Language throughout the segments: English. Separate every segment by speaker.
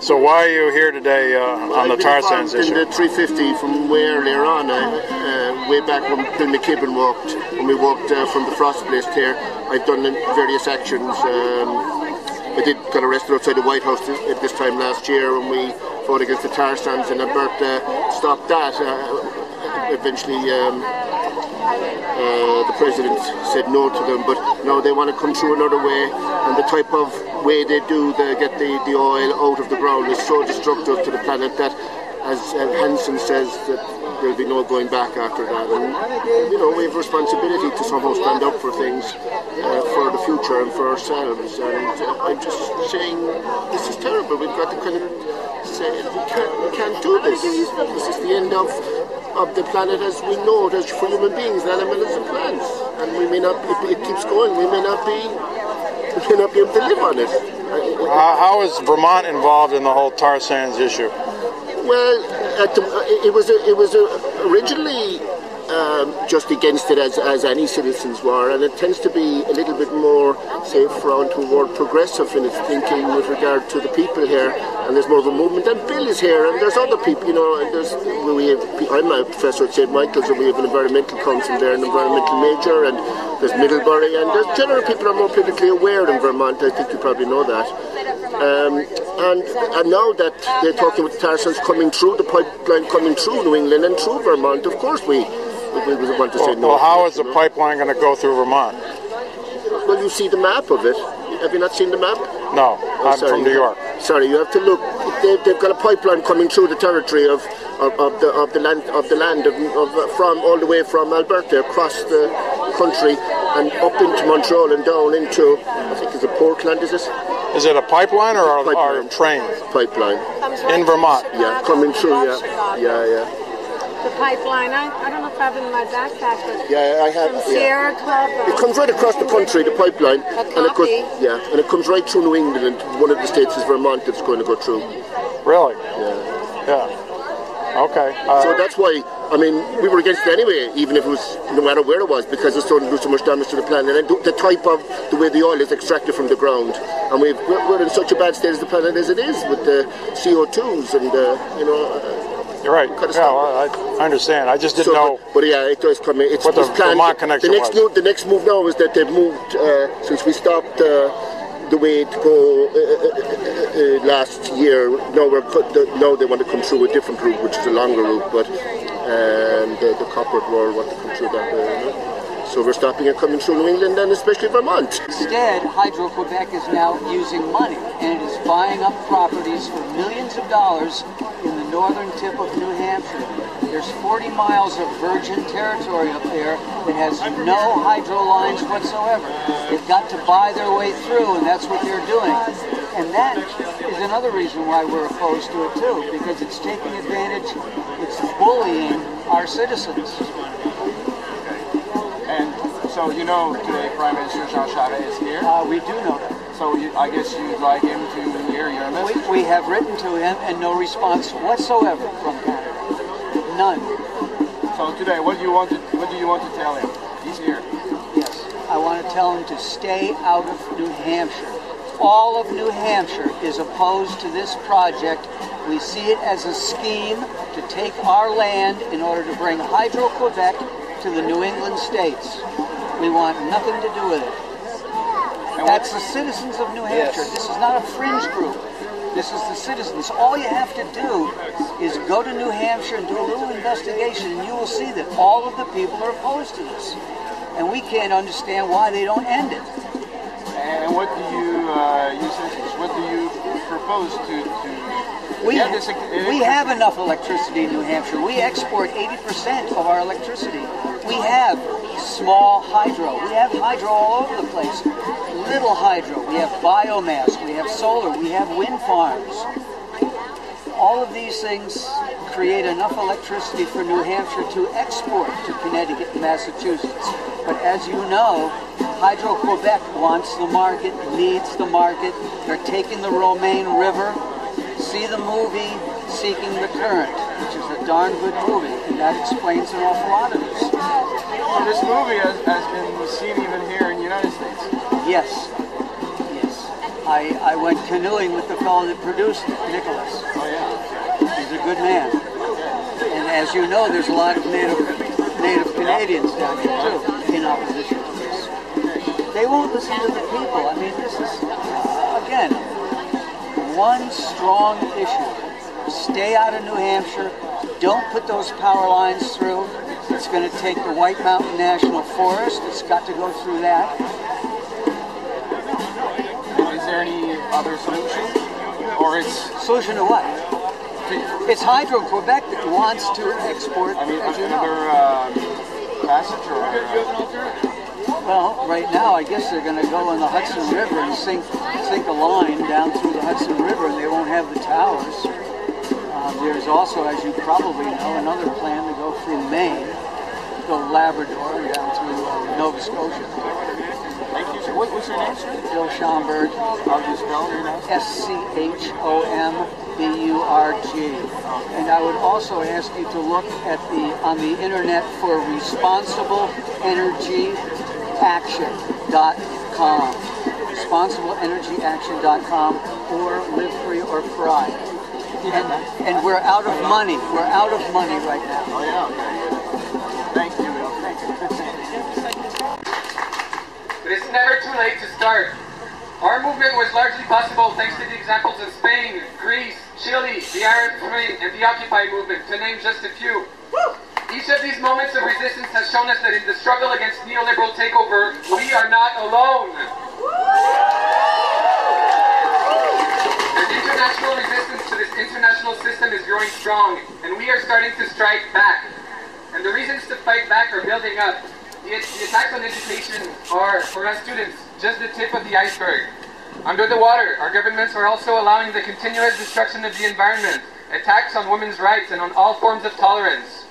Speaker 1: So why are you here today on the tar sands issue?
Speaker 2: In the 350 from way earlier on, way back when Bill McKibben walked, when we walked from the Frost place here, I've done various actions. Got arrested outside the White House at this time last year when we fought against the tar sands, and Alberta stopped that. Eventually, the president said no to them, but now they want to come through another way, and the type of way they do, they get the oil out of the ground is so destructive to the planet that, as Hansen says, that there'll be no going back after that. And we have a responsibility to somehow stand up for things for the future and for ourselves. And I'm just saying, this is terrible. We've got to kind of say we can't do this. This is the end of the planet as we know it, as for human beings, animals and plants. And we may not. It keeps going. We may not be able to live on it.
Speaker 1: How is Vermont involved in the whole tar sands issue?
Speaker 2: Well, it was originally just against it as any citizens were, and it tends to be a little bit more, say, frowned toward progressive in its thinking with regard to the people here, and there's more of a movement. And Bill is here, and there's other people, and I'm a professor at St. Michael's, and we have an environmental council there, an environmental major, and there's Middlebury, and there's general people who are more politically aware in Vermont. I think you probably know that. And now that they're talking about the tar sands coming through, the pipeline coming through New England and through Vermont, of course we want to say no.
Speaker 1: Well, how is the pipeline going to go through Vermont?
Speaker 2: Well, you see the map of it. Have you not seen the map?
Speaker 1: No, I'm from New York.
Speaker 2: Sorry, you have to look. They've got a pipeline coming through the territory of the land from all the way from Alberta across the country and up into Montreal and down into, I think it's a Portland, is it?
Speaker 1: Is it a pipeline or a train?
Speaker 2: Pipeline.
Speaker 1: In Vermont?
Speaker 2: Yeah, coming through, yeah.
Speaker 3: The pipeline, I don't know if I have it in my backpack, but
Speaker 2: yeah, I have.
Speaker 3: from Sierra Club.
Speaker 2: It comes right across the country, the pipeline, and it comes right through New England, and one of the states is Vermont that's going to go through.
Speaker 1: Really?
Speaker 2: Yeah.
Speaker 1: Okay.
Speaker 2: So that's why, we were against it anyway, even if it was, no matter where it was, because it's starting to do so much damage to the planet, and the type of, the way the oil is extracted from the ground. And we're in such a bad state as the planet as it is, with the CO2s and,
Speaker 1: You're right. I understand. I just didn't know.
Speaker 2: But yeah, it does come in. It's
Speaker 1: what the Vermont connection was.
Speaker 2: The next move now is that they've moved, since we stopped the way to go last year. Now they want to come through a different route, which is a longer route, but the corporate world want to come through that way. So we're stopping it coming through New England and especially Vermont.
Speaker 4: Instead, Hydro-Quebec is now using money, and it is buying up properties for millions of dollars in the northern tip of New Hampshire. There's 40 miles of virgin territory up there that has no hydro lines whatsoever. They've got to buy their way through, and that's what they're doing. And that is another reason why we're opposed to it too, because it's taking advantage, it's bullying our citizens.
Speaker 5: And so today Prime Minister Jean Charest is here?
Speaker 4: We do know that.
Speaker 5: So I guess you'd like him to hear your message?
Speaker 4: We have written to him and no response whatsoever from Canada. None.
Speaker 5: So today, what do you want to tell him? He's here.
Speaker 4: Yes, I want to tell him to stay out of New Hampshire. All of New Hampshire is opposed to this project. We see it as a scheme to take our land in order to bring Hydro-Quebec to the New England states. We want nothing to do with it. That's the citizens of New Hampshire. Yes. This is not a fringe group. This is the citizens. All you have to do is go to New Hampshire and do a little investigation, and you will see that all of the people are opposed to this. And we can't understand why they don't end it.
Speaker 5: And what do what do you propose to
Speaker 4: we have enough electricity in New Hampshire. We export 80% of our electricity. We have small hydro. We have hydro all over the place. Little hydro. We have biomass. We have solar. We have wind farms. All of these things create enough electricity for New Hampshire to export to Connecticut and Massachusetts. But as you know, Hydro-Quebec wants the market, needs the market. They're taking the Romaine River. See the movie Seeking the Current, which is a darn good movie, and that explains an awful lot of this.
Speaker 5: So this movie has been seen even here in the United States?
Speaker 4: Yes. I went canoeing with the fellow that produced Nicholas.
Speaker 5: Oh yeah.
Speaker 4: He's a good man. And as you know, there's a lot of Native Canadians down here too, in opposition to this. They won't listen to the people. I mean, this is, again, one strong issue. Stay out of New Hampshire. Don't put those power lines through. It's going to take the White Mountain National Forest. It's got to go through that.
Speaker 5: Is there any other solution? Or it's...
Speaker 4: Solution to what? It's Hydro-Quebec that wants to export,
Speaker 5: I mean,
Speaker 4: as you know.
Speaker 5: passage or...
Speaker 4: Well, right now, I guess they're going to go in the Hudson River and sink a line down through the Hudson River, and they won't have the towers. There's also, as you probably know, another plan to go through Maine, go Labrador, and down through Nova Scotia.
Speaker 5: Thank you, sir. What's your name, sir?
Speaker 4: Bill Schomburg.
Speaker 5: How do you spell your name?
Speaker 4: SCHOMBURG. And I would also ask you to look at on the internet for responsibleenergyaction.com. responsibleenergyaction.com, or Live Free or Fry. And we're out of money. We're out of money right now.
Speaker 5: Oh yeah, okay. Thank you, Bill. Thank you. Good seeing you.
Speaker 6: But it's never too late to start. Our movement was largely possible thanks to the examples of Spain, Greece, Chile, the Arab Spring, and the Occupy movement, to name just a few. Each of these moments of resistance has shown us that in the struggle against neoliberal takeover, we are not alone. The international resistance to this international system is growing strong, and we are starting to strike back. And the reasons to fight back are building up. The attacks on education are, for us students, just the tip of the iceberg. Under the water, our governments are also allowing the continuous destruction of the environment, attacks on women's rights, and on all forms of tolerance.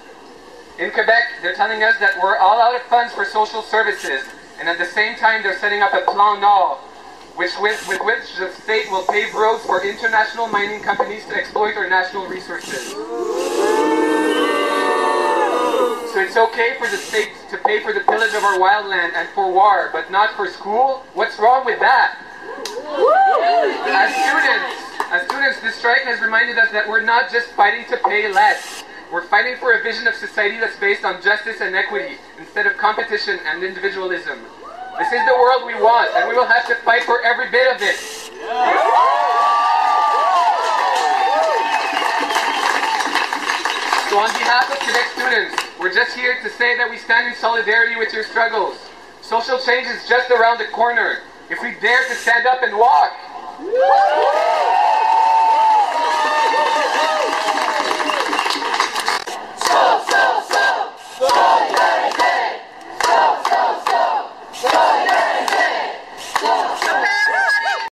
Speaker 6: In Quebec, they're telling us that we're all out of funds for social services, and at the same time they're setting up a Plan Nord, with which the state will pave roads for international mining companies to exploit our national resources. So it's okay for the state to pay for the pillage of our wildland and for war, but not for school? What's wrong with that? As students, this strike has reminded us that we're not just fighting to pay less. We're fighting for a vision of society that's based on justice and equity, instead of competition and individualism. This is the world we want, and we will have to fight for every bit of it. So on behalf of Quebec students, we're just here to say that we stand in solidarity with your struggles. Social change is just around the corner, if we dare to stand up and walk.